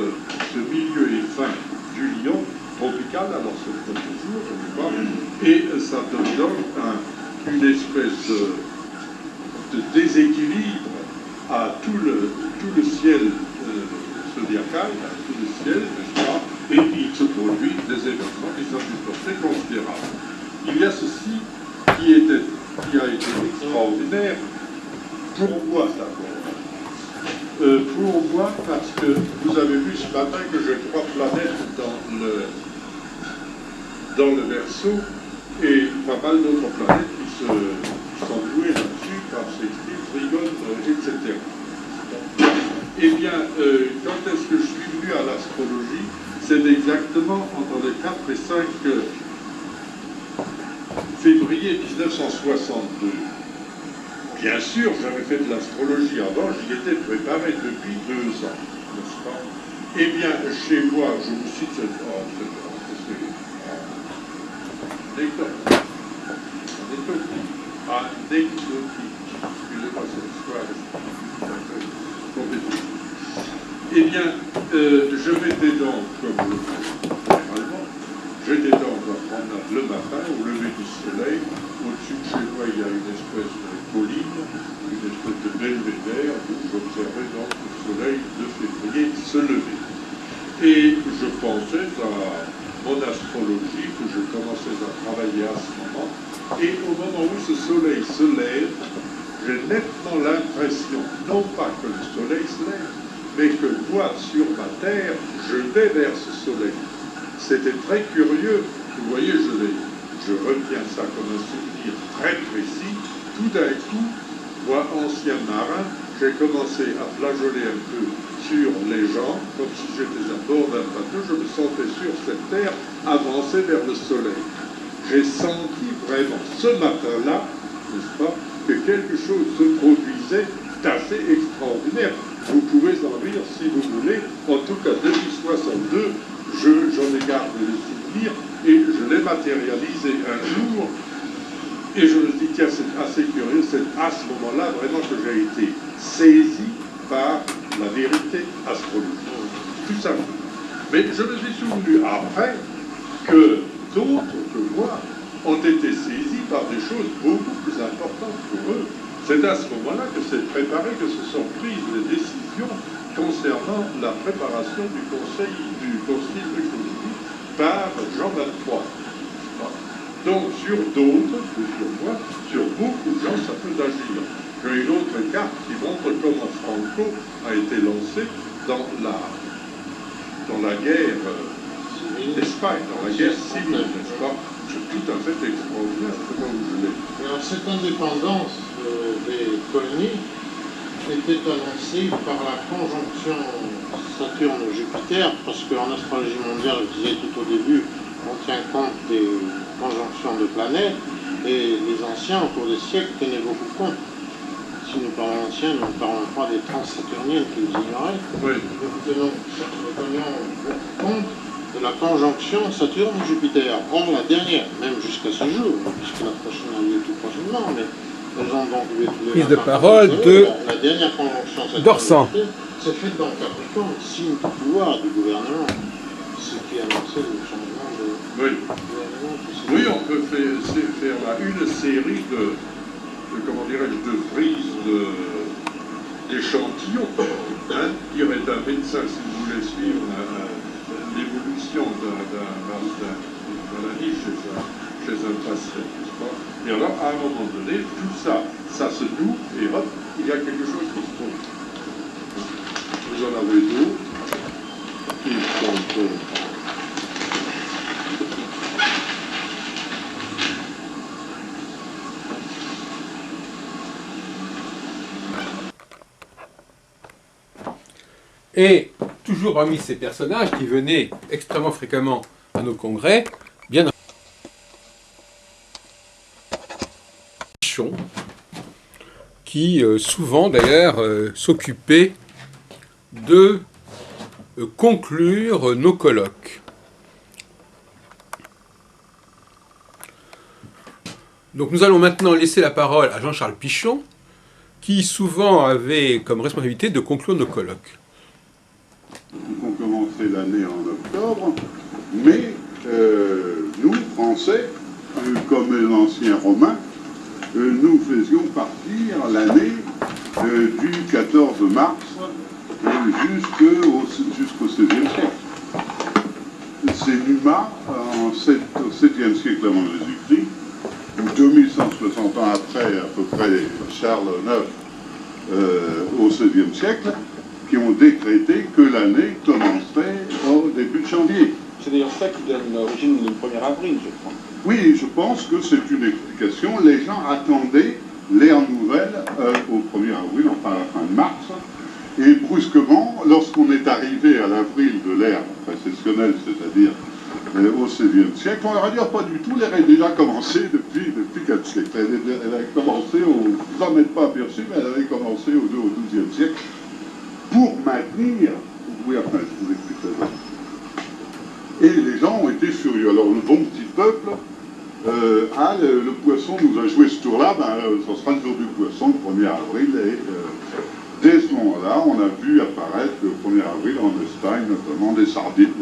S9: ce milieu est fin du lion tropical, alors c'est pas toujours, je sais pas, et ça donne une espèce de déséquilibre à tout le ciel zodiacal, à tout le ciel, n'est-ce pas, et il se produit des événements qui sont tout à fait considérables. Il y a ceci qui a été extraordinaire pour moi d'abord. Pour moi, parce que vous avez vu ce matin que j'ai 3 planètes dans le Verseau et pas mal d'autres planètes qui sont douées là-dessus par Sextile, Trigone, etc. Eh bien, quand est-ce que je suis venu à l'astrologie? C'est exactement entre le 4 et 5 février 1962. Bien sûr, j'avais fait de l'astrologie avant, j'y étais préparé depuis 2 ans, n'est-ce pas? Eh bien, chez moi, je me suis dit, excusez-moi, cette histoire est compétitive. Eh bien, je m'étais donc, comme généralement, j'étais donc en promenade le matin, au lever du soleil. Au-dessus de chez moi, il y a une espèce de colline, une espèce de belvédère, où j'observais donc le soleil de février se lever. Et je pensais à mon astrologie, que je commençais à travailler à ce moment. Et au moment où ce soleil se lève, j'ai nettement l'impression, non pas que le soleil se lève, mais que moi, sur ma terre, je vais vers ce soleil. C'était très curieux. Vous voyez, je retiens ça comme un souvenir très précis. Tout d'un coup, moi, ancien marin, j'ai commencé à flageoler un peu sur les gens, comme si j'étais à bord d'un bateau. Je me sentais sur cette terre avancer vers le soleil. J'ai senti vraiment, ce matin-là, n'est-ce pas, que quelque chose se produisait d'assez extraordinaire. Vous pouvez en rire si vous voulez. En tout cas, depuis 62, j'en ai gardé le souvenir et je l'ai matérialisé un jour. Et je me dis, tiens, c'est assez curieux, c'est à ce moment-là vraiment que j'ai été saisi par la vérité astrologique. Tout simplement. Mais je me suis souvenu après que d'autres que moi ont été saisis par des choses beaucoup plus importantes pour eux. C'est à ce moment-là que c'est préparé, que se sont prises les décisions concernant la préparation du Concile œcuménique par Jean XXIII. Donc sur d'autres, sur moi, sur beaucoup de gens, ça peut agir. J'ai une autre carte qui montre comment Franco a été lancé dans la guerre d'Espagne, dans la guerre civile, n'est-ce pas? C'est tout à fait extraordinaire, c'est pas où je l'ai.
S10: Alors cette indépendance des colonies était annoncée par la conjonction Saturne-Jupiter, parce qu'en astrologie mondiale, je disais tout au début, on tient compte des conjonctions de planètes, et les anciens, au cours des siècles, tenaient beaucoup compte. Si nous parlons anciens, nous ne parlons pas des transsaturniennes qu'ils ignoraient.
S9: Oui.
S10: Nous tenions beaucoup compte de la conjonction Saturne-Jupiter. Or, la dernière, même jusqu'à ce jour, puisque la prochaine a lieu tout prochainement, mais elles ont donc lieu tous les
S1: prise de parole de
S10: la dernière conjonction
S1: Saturne-Jupiter
S10: s'est faite dans Capricorne, signe du pouvoir du gouvernement, ce qui annonçait le changement de gouvernement.
S9: Oui, on peut faire là une série de comment dirais-je, de prises d'échantillons. Hein, il y aurait un médecin, si vous voulez suivre l'évolution d'un maladie chez un patient, n'est-ce pas? Et alors, à un moment donné, tout ça se noue, et hop, il y a quelque chose qui se trouve. Vous en avez d'autres qui sont...
S1: Et toujours parmi ces personnages qui venaient extrêmement fréquemment à nos congrès, bien qui souvent d'ailleurs s'occupait de conclure nos colloques. Donc nous allons maintenant laisser la parole à Jean-Charles Pichon, qui souvent avait comme responsabilité de conclure nos colloques.
S11: On commence commencer l'année en octobre, mais nous, Français, comme les anciens Romains, nous faisions partir l'année du 14 mars jusqu'au XVIe siècle. C'est Numa, au 7e siècle avant Jésus-Christ, 2160 ans après, à peu près, Charles IX, au XVIe siècle, qui ont décrété que l'année commencerait au début de janvier.
S3: C'est d'ailleurs ça qui donne l'origine du 1er avril, je crois.
S11: Oui, je pense que c'est une explication. Les gens attendaient l'ère nouvelle au 1er avril, enfin à la fin de mars. Et brusquement, lorsqu'on est arrivé à l'avril de l'ère précessionnelle, c'est-à-dire au XVIe siècle, on leur a dit oh, pas du tout, l'ère a déjà commencé depuis 4 siècles. Elle a commencé, vous n'en êtes pas aperçu, mais elle avait commencé au XIIe siècle pour maintenir. Oui, enfin, je vous explique ça. Et les gens ont été furieux. Alors le bon petit peuple, le poisson nous a joué ce tour-là, ce sera le jour du poisson, le 1er avril, et dès ce moment-là, on a vu apparaître le 1er avril en Espagne, notamment des sardines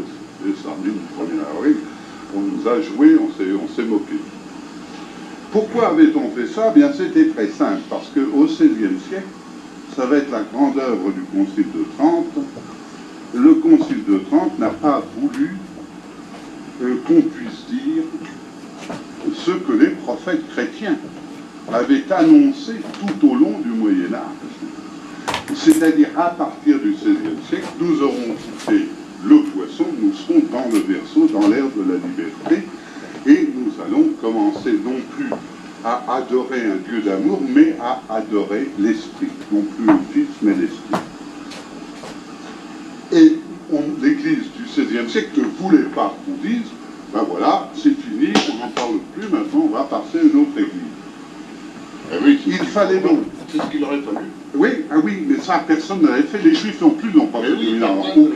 S11: du 1er avril. On nous a joué, on s'est moqué. Pourquoi avait-on fait ça? Bien, c'était très simple, parce qu'au XVIe siècle, ça va être la grande œuvre du Concile de Trente. Le Concile de Trente n'a pas voulu qu'on puisse dire ce que les prophètes chrétiens avaient annoncé tout au long du Moyen-Âge. C'est-à-dire, à partir du XVIe siècle, nous aurons quitté le poisson, nous serons dans le Verseau, dans l'ère de la liberté, et nous allons commencer non plus à adorer un Dieu d'amour, mais à adorer l'Esprit. Non plus le Fils, mais l'Esprit. Et l'Église du XVIe siècle ne voulait pas qu'on dise ben voilà, c'est fini, on n'en parle plus, maintenant on va passer à une autre Église.
S9: Eh oui,
S11: il fallait donc.
S9: C'est ce qu'il aurait fallu.
S11: Oui, oui, mais ça, personne ne l'avait fait. Les Juifs non plus n'ont pas fait 2000 ans avant.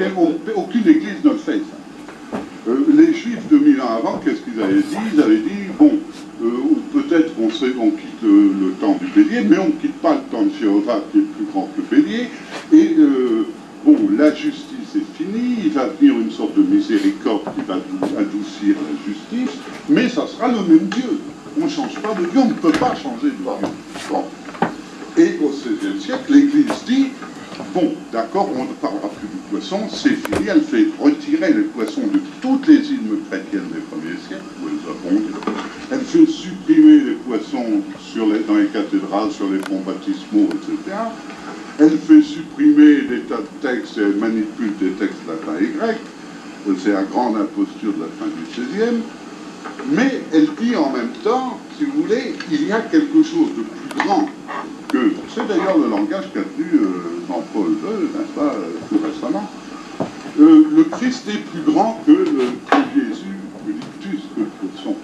S11: Aucune Église ne le fait, ça. Les Juifs 2000 ans avant, qu'est-ce qu'ils avaient dit? Ils avaient dit, bon, peut-être on quitte le temps du bélier, mais on ne quitte pas le temps de Jéhovah qui est plus grand que le bélier. Et bon, la justice est finie, il va venir une sorte de miséricorde qui va adoucir la justice, mais ça sera le même Dieu. On ne change pas de Dieu, on ne peut pas changer de Dieu. Bon. Et au XVIe siècle, l'Église dit, bon, d'accord, on ne parlera plus du poisson, c'est fini, elle fait retirer les poissons de toutes les hymnes chrétiennes des premiers siècles, où elles abondent. Elle fait supprimer les poissons dans les cathédrales, sur les ponts baptismaux, etc. Elle fait supprimer des tas de textes et elle manipule des textes latins et grecs. C'est la grande imposture de la fin du XVIe. Mais elle dit en même temps, si vous voulez, il y a quelque chose de plus grand que... C'est d'ailleurs le langage qu'a tenu Jean-Paul II, n'est-ce pas, tout récemment. Le Christ est plus grand que Jésus, que l'ictus, que le poisson.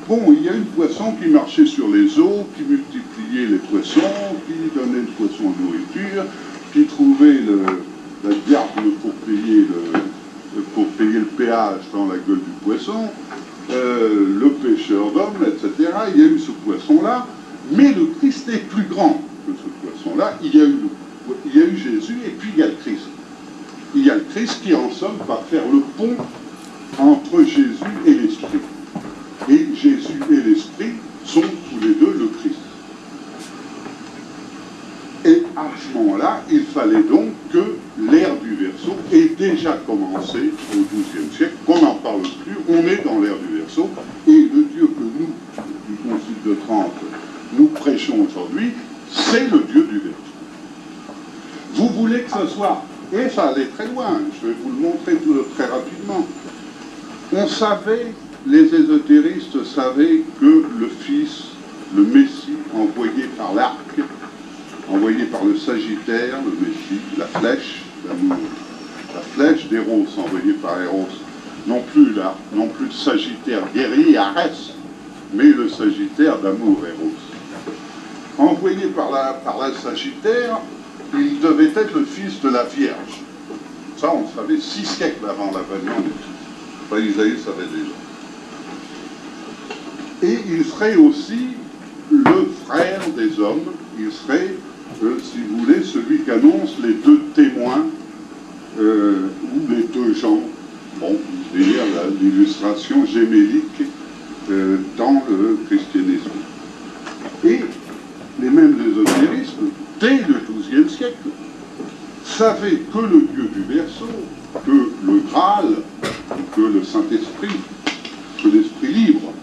S11: Bon, il y a une poisson qui marchait sur les eaux, qui multipliait les poissons, qui donnait le poisson de nourriture, qui trouvait la diable pour payer le péage dans la gueule du poisson, le pêcheur d'hommes, etc. Il y a eu ce poisson-là, mais le Christ est plus grand que ce poisson-là. Il y a eu Jésus et puis il y a le Christ. Il y a le Christ qui, en somme, va faire le pont entre Jésus et l'Esprit. Et Jésus et l'Esprit sont tous les deux le Christ. Et à ce moment-là, il fallait donc que l'ère du Verseau ait déjà commencé au XIIe siècle, qu'on n'en parle plus, on est dans l'ère du Verseau, et le Dieu que nous, du Concile de Trente, nous prêchons aujourd'hui, c'est le Dieu du Verseau. Vous voulez que ce soit, et ça allait très loin, je vais vous le montrer très rapidement, on savait, les ésotéristes savaient que le Fils, le Messie, envoyé par l'arc, envoyé par le Sagittaire, le Messie, la flèche d'amour, la flèche d'Héros, envoyée par Héros, non plus le Sagittaire guerrier Arès, mais le Sagittaire d'amour Héros. Envoyé par la Sagittaire, il devait être le fils de la Vierge. Ça, on le savait 6 siècles avant l'avènement du Christ. Enfin, Isaïe savait déjà. Et il serait aussi le frère des hommes, il serait, si vous voulez, celui qu'annoncent les deux témoins, ou les deux gens, l'illustration gémélique dans le christianisme. Et les mêmes ésotérismes, dès le XIIe siècle, savaient que le Dieu du Verseau, que le Graal, que le Saint-Esprit, que l'Esprit libre,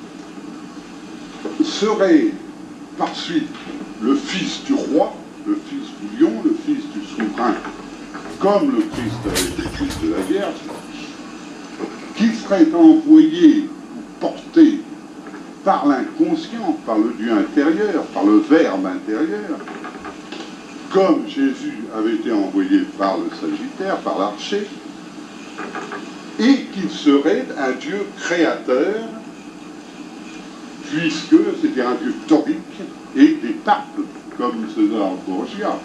S11: serait par suite le fils du roi, le fils du lion, le fils du souverain, comme le Christ avait été le fils de la Vierge, qui serait envoyé ou porté par l'inconscient, par le Dieu intérieur, par le Verbe intérieur, comme Jésus avait été envoyé par le Sagittaire, par l'archer, et qu'il serait un Dieu créateur, puisque c'était un Dieu torique, et des papes, comme César Borgia,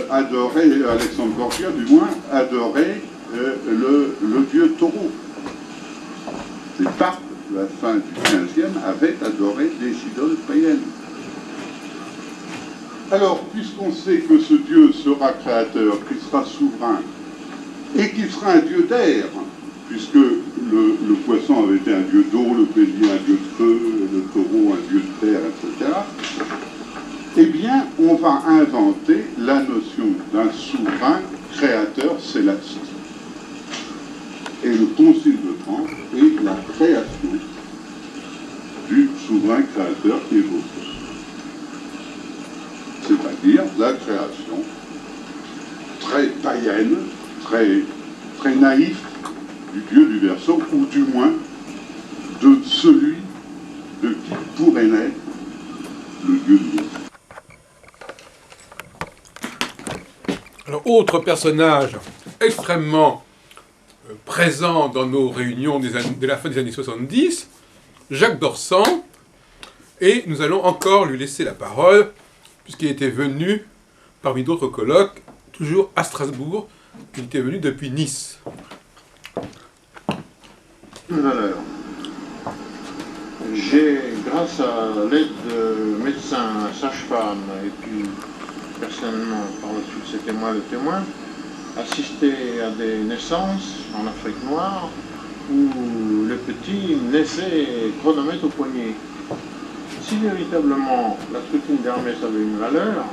S11: Alexandre Borgia du moins, adorait le Dieu taureau. Les papes, à la fin du XVe, avaient adoré des idoles païennes. Alors, puisqu'on sait que ce Dieu sera créateur, qu'il sera souverain, et qu'il sera un Dieu d'air, puisque le poisson avait été un Dieu d'eau, le bélier un Dieu de feu, le taureau un Dieu de terre, etc., eh bien, on va inventer la notion d'un souverain créateur céleste. Et le Concile de Trente est la création du souverain créateur qui évoque. C'est-à-dire la création très païenne, très naïf du Dieu du Verseau, ou du moins de celui de qui pourrait naître le Dieu du Verseau.
S1: Alors, autre personnage extrêmement présent dans nos réunions de la fin des années 70, Jacques d'Orsan, et nous allons encore lui laisser la parole, puisqu'il était venu, parmi d'autres colloques, toujours à Strasbourg. Il était venu depuis Nice.
S10: Alors, j'ai, grâce à l'aide de médecins, sages-femmes, et puis personnellement, par la suite c'était moi le témoin, assisté à des naissances en Afrique noire où le petit naissait chronomètre au poignet. Si véritablement la trutine d'Hermès avait une valeur,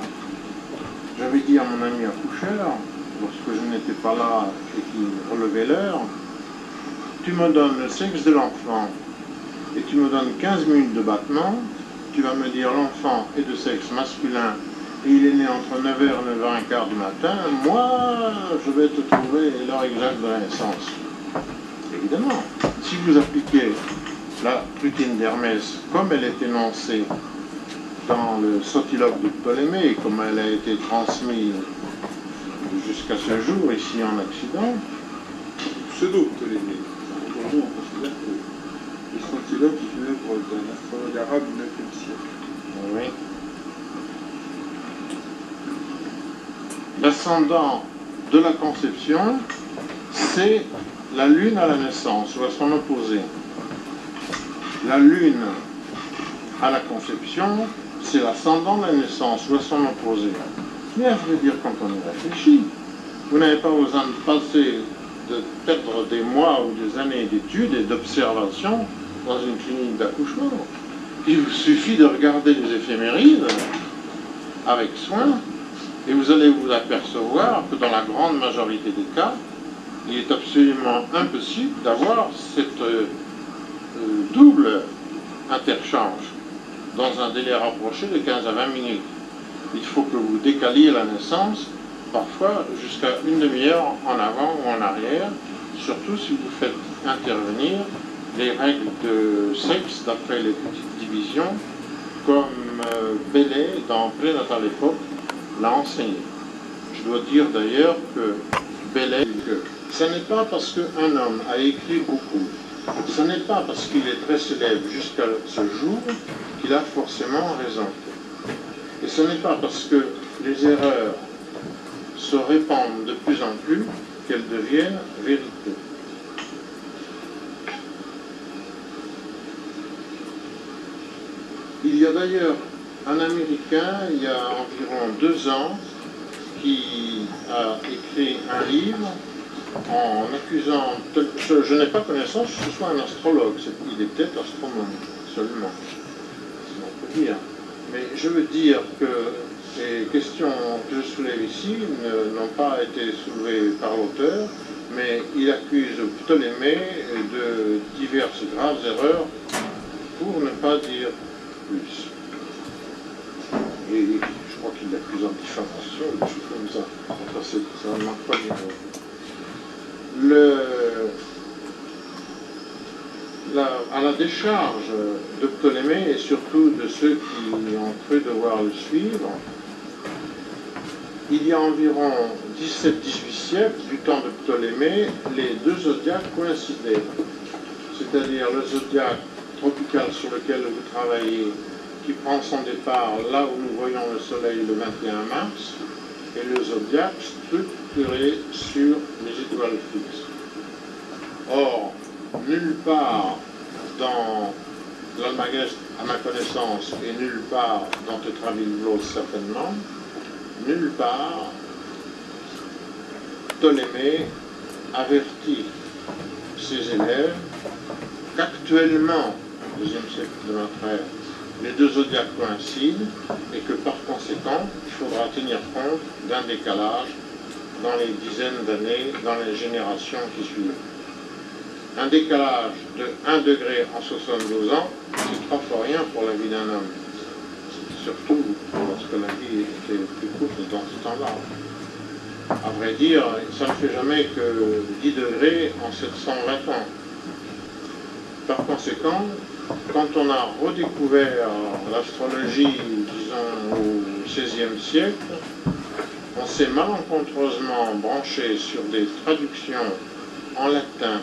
S10: j'avais dit à mon ami accoucheur, lorsque je n'étais pas là et qu'il relevait l'heure, tu me donnes le sexe de l'enfant et tu me donnes 15 minutes de battement, tu vas me dire l'enfant est de sexe masculin et il est né entre 9h et 9h15 du matin, moi je vais te trouver l'heure exacte de la naissance. Évidemment, si vous appliquez la trutine d'Hermès comme elle est énoncée dans le Sotiloque de Ptolémée, comme elle a été transmise jusqu'à ce jour ici en Occident,
S3: Pseudo-Ptolémée. Aujourd'hui, on considère que le Sotiloque est une œuvre d'un astrologue arabe du 9e siècle.
S10: Oui. L'ascendant de la conception, c'est la lune à la naissance, ou à son opposé. La lune à la conception, c'est l'ascendant de la naissance, ou à son opposé. Mais je veux dire, quand on y réfléchit, vous n'avez pas besoin de passer, de perdre des mois ou des années d'études et d'observation dans une clinique d'accouchement. Il vous suffit de regarder les éphémérides avec soin, et vous allez vous apercevoir que dans la grande majorité des cas, il est absolument impossible d'avoir cette double interchange dans un délai rapproché de 15 à 20 minutes. Il faut que vous décaliez la naissance, parfois jusqu'à une demi-heure en avant ou en arrière, surtout si vous faites intervenir les règles de sexe d'après les petites divisions, comme Bellet, dans Prénatal Époque, l'a enseigné. Je dois dire d'ailleurs que Bellet, ce n'est pas parce qu'un homme a écrit beaucoup, ce n'est pas parce qu'il est très célèbre jusqu'à ce jour qu'il a forcément raison. Et ce n'est pas parce que les erreurs se répandent de plus en plus qu'elles deviennent vérité. Il y a d'ailleurs un Américain, il y a environ 2 ans, qui a écrit un livre en accusant, je n'ai pas connaissance que ce soit un astrologue, il est peut-être astronome seulement, si on peut dire. Mais je veux dire que les questions que je soulève ici n'ont pas été soulevées par l'auteur, mais il accuse Ptolémée de diverses graves erreurs, pour ne pas dire plus. Et je crois qu'il l'accuse en diffamation, ou des choses comme ça. Enfin, ça ne manque pas du mot. À la décharge de Ptolémée, et surtout de ceux qui ont cru devoir le suivre, il y a environ 17-18 siècles, du temps de Ptolémée, les deux zodiaques coïncidaient. C'est-à-dire le zodiaque tropical sur lequel vous travaillez, qui prend son départ là où nous voyons le soleil le 21 mars, et le zodiaque structuré sur les étoiles fixes. Or, nulle part dans l'Almageste, à ma connaissance, et nulle part dans Tétrabilblos certainement, nulle part, Ptolémée avertit ses élèves qu'actuellement, au deuxième siècle de notre ère, les deux zodiaques coïncident et que par conséquent, il faudra tenir compte d'un décalage dans les dizaines d'années, dans les générations qui suivent. Un décalage de 1 degré en 72 ans, c'est 3 fois rien pour la vie d'un homme. Surtout lorsque la vie était plus courte dans ce temps-là. À vrai dire, ça ne fait jamais que 10 degrés en 720 ans. Par conséquent, quand on a redécouvert l'astrologie, disons, au XVIe siècle, on s'est malencontreusement branché sur des traductions en latin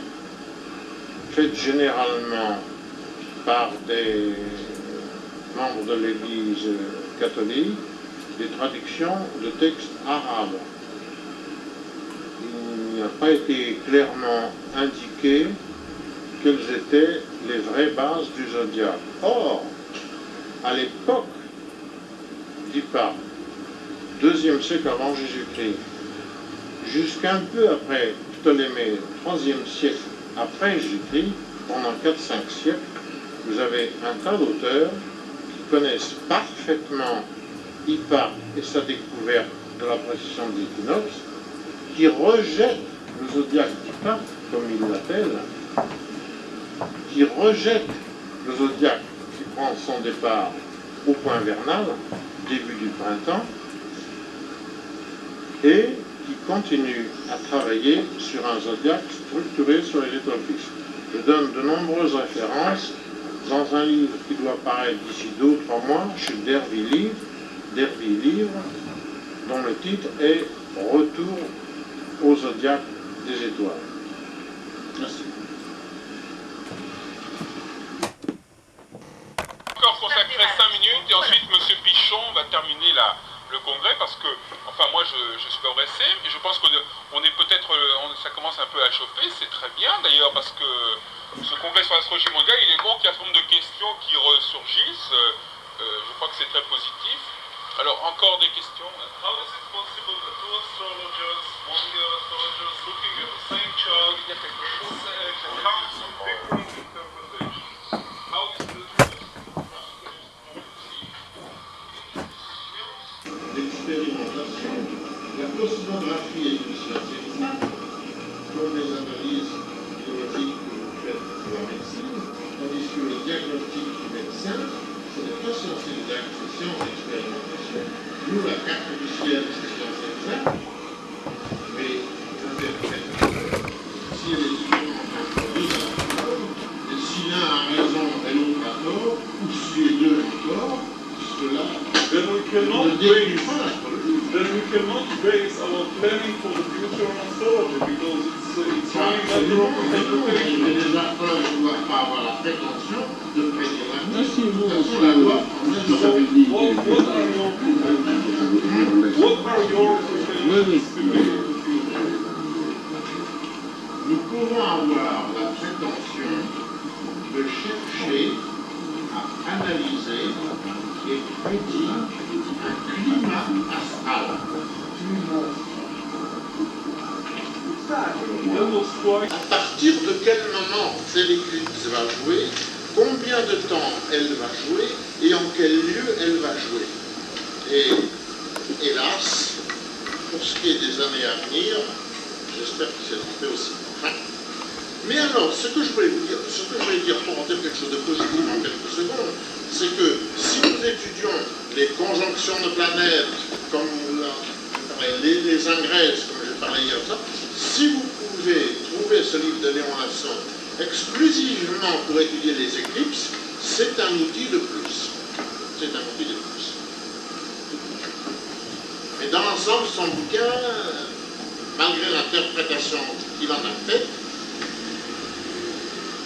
S10: faites généralement par des membres de l'Église catholique, des traductions de textes arabes. Il n'a pas été clairement indiqué quelles étaient les vraies bases du zodiaque. Or, à l'époque d'Hipparque, 2e siècle avant Jésus-Christ, jusqu'un peu après Ptolémée, 3e siècle après Jésus-Christ, pendant 4-5 siècles, vous avez un tas d'auteurs qui connaissent parfaitement Hipparque et sa découverte de la précision des équinoxes, qui rejettent le zodiaque d'Hipparque, comme il l'appelle, qui rejette le zodiaque qui prend son départ au point vernal, début du printemps, et qui continue à travailler sur un zodiaque structuré sur les étoiles fixes. Je donne de nombreuses références dans un livre qui doit paraître d'ici 2 ou 3 mois, chez Derby Livre, dont le titre est « Retour au zodiaque des étoiles ». Merci.
S3: Encore consacrer 5 minutes et ensuite M. Pichon va terminer le congrès parce que, enfin moi je suis pas pressé, mais je pense qu'on est peut-être, ça commence un peu à chauffer, c'est très bien d'ailleurs parce que ce congrès sur l'astrologie mondiale, il est bon qu'il y a un certain nombre de questions qui ressurgissent, je crois que c'est très positif. Alors encore des questions. How is it possible that two astrologers, looking at the same chart, can come to different interpretations? How is this?
S10: L'expérimentation, la cosmographie est une science exacte, comme les analyses biologiques que vous faites pour la médecine, tandis que le diagnostic du médecin, ce n'est pas science exacte, c'est science d'expérimentation. Nous, la carte du ciel, c'est science exacte, mais si elle est différente entre deux astrologues, et si l'un a raison et l'autre a tort, ou si les deux ont tort, puisque là,
S6: then we cannot base our planning for the future on astrology because it's running like wrong interpretation.
S10: Les astrologues ne doivent pas avoir la prétention de prédire l'avenir. De toute façon, la loi,
S6: What are your prétentions?
S10: Nous pouvons avoir la prétention de chercher à analyser et prédire un climat astral.
S6: almost twice.
S10: À partir de quel moment telle éclipse va jouer, combien de temps elle va jouer et en quel lieu elle va jouer. Et hélas, pour ce qui est des années à venir, j'espère qu'il s'est trompé aussi. Enfin, mais alors, ce que je voulais dire pour en dire quelque chose de positif en quelques secondes, c'est que si nous étudions les conjonctions de planètes, comme les ingrèses, comme j'ai parlé hier, si vous pouvez trouver ce livre de Léon Lasson exclusivement pour étudier les éclipses, c'est un outil de plus. C'est un outil de plus. Mais dans l'ensemble, son bouquin, malgré l'interprétation qu'il en a faite,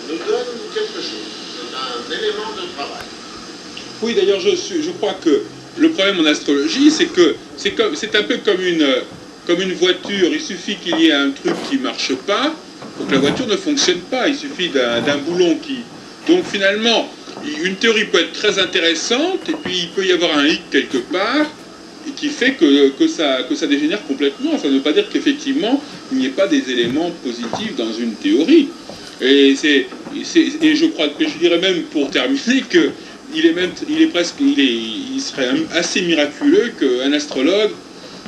S10: nous donne quelque chose. C'est un élément de travail.
S3: Oui, d'ailleurs, je crois que le problème en astrologie, c'est que c'est un peu comme une voiture. Il suffit qu'il y ait un truc qui ne marche pas pour que la voiture ne fonctionne pas. Il suffit d'un boulon qui... Donc finalement, une théorie peut être très intéressante, et puis il peut y avoir un hic quelque part, et qui fait que ça dégénère complètement. Ça ne veut pas dire qu'effectivement, il n'y ait pas des éléments positifs dans une théorie. Et je dirais même pour terminer que il serait assez miraculeux qu'un astrologue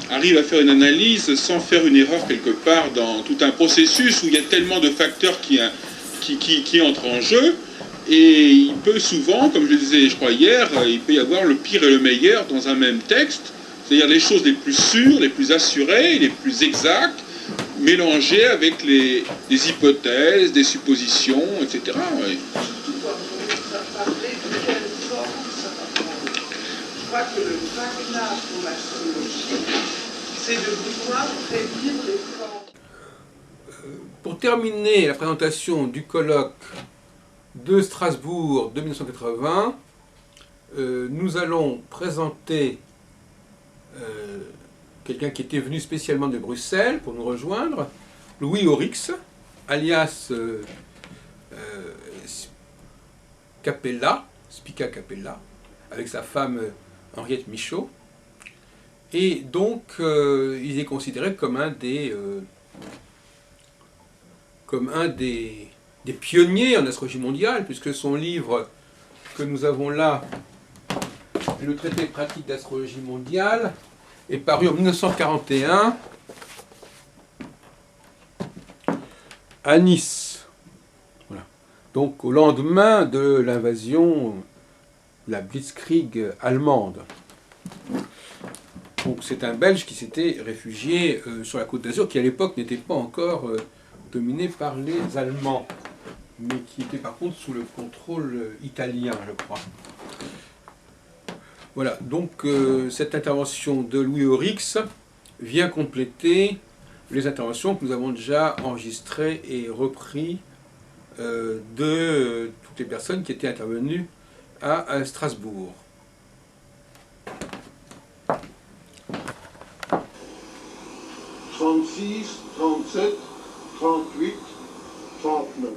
S3: arrive à faire une analyse sans faire une erreur quelque part dans tout un processus où il y a tellement de facteurs qui entrent en jeu. Et il peut souvent, comme je le disais je crois hier, il peut y avoir le pire et le meilleur dans un même texte, c'est-à-dire les choses les plus sûres, les plus assurées, les plus exactes, mélangées avec les hypothèses, des suppositions, etc. Oui.
S12: Surtout quand vous parlez de quelle forme ça va prendre. Je crois que le traquenard pour l'astrologie, c'est de vouloir prédire les formes.
S1: Pour terminer la présentation du colloque de Strasbourg de 1980, nous allons présenter quelqu'un qui était venu spécialement de Bruxelles pour nous rejoindre, Louis Aurix, alias Capella, Spica Capella, avec sa femme Henriette Michaud. Et donc, il est considéré comme un des pionniers en astrologie mondiale, puisque son livre que nous avons là, le traité pratique d'astrologie mondiale, est paru en 1941 à Nice. Voilà. Donc au lendemain de l'invasion, la Blitzkrieg allemande. Donc c'est un Belge qui s'était réfugié sur la Côte d'Azur, qui à l'époque n'était pas encore dominé par les Allemands, mais qui était par contre sous le contrôle italien, je crois. Voilà, donc cette intervention de Louis Aurix vient compléter les interventions que nous avons déjà enregistrées et reprises de toutes les personnes qui étaient intervenues à Strasbourg. «
S10: 36, 37, 38, 39.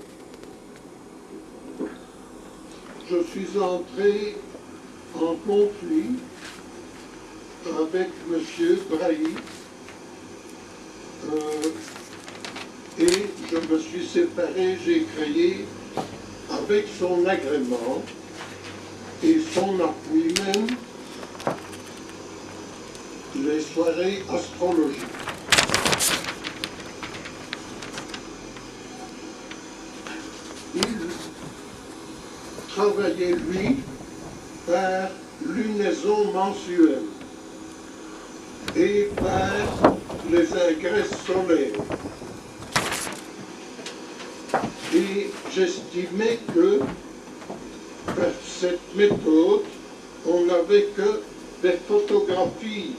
S10: Je suis entré en conflit avec M. Brahy et je me suis séparé, j'ai créé avec son agrément et son appui même les soirées astrologiques. Il travaillait, lui, par lunaison mensuelle et par les ingresses solaires. Et j'estimais que par cette méthode, on n'avait que des photographies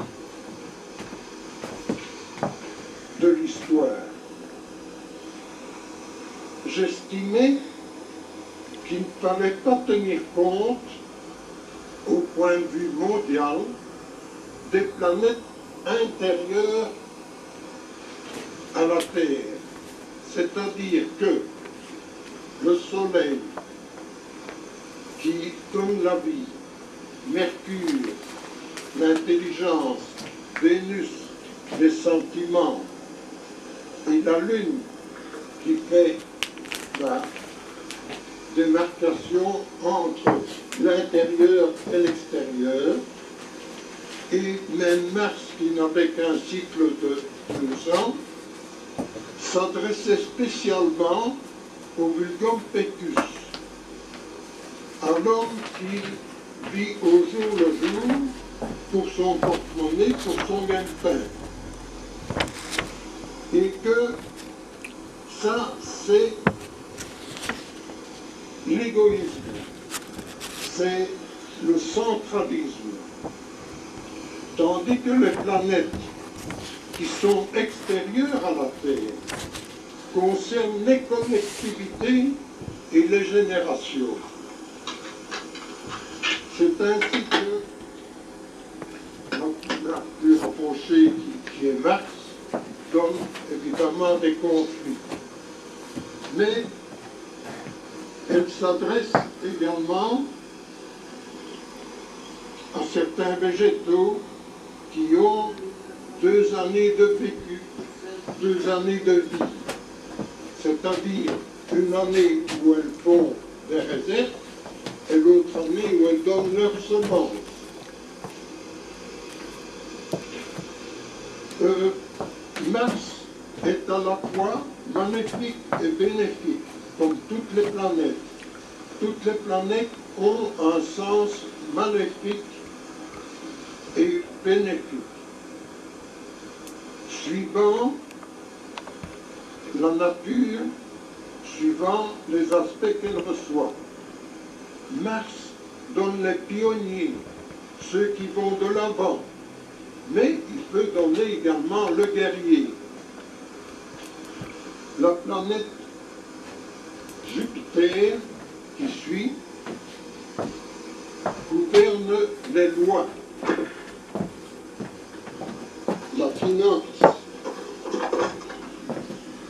S10: de l'histoire. J'estimais qu'il ne fallait pas tenir compte, au point de vue mondial, des planètes intérieures à la Terre. C'est-à-dire que le Soleil, qui donne la vie, Mercure, l'intelligence, Vénus, les sentiments, et la Lune, qui fait la démarcation entre l'intérieur et l'extérieur, et même Mars, qui n'avait qu'un cycle de 2 ans, s'adressait spécialement au vulgum pecus, à l'homme qui vit au jour le jour pour son porte-monnaie, pour son gagne-pain. Et que ça, c'est l'égoïsme, c'est le centralisme. Tandis que les planètes qui sont extérieures à la Terre concernent les collectivités et les générations. C'est ainsi que la plus rapprochée qui est Mars donne évidemment des conflits. Mais elle s'adresse également à certains végétaux qui ont 2 années de vécu, 2 années de vie. C'est-à-dire une année où elles font des réserves et l'autre année où elles donnent leurs semences. Mars est à la fois maléfique et bénéfique, comme toutes les planètes. Toutes les planètes ont un sens maléfique et bénéfique, suivant la nature, suivant les aspects qu'elle reçoit. Mars donne les pionniers, ceux qui vont de l'avant, mais il peut donner également le guerrier. La planète Jupiter, qui suit, gouverne les lois, la finance,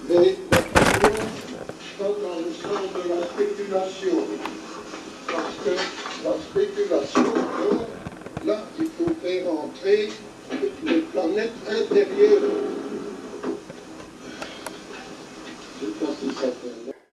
S10: mais la finance va dans le sens de la spéculation, parce que la spéculation, donc, là, il faut faire entrer les planètes intérieures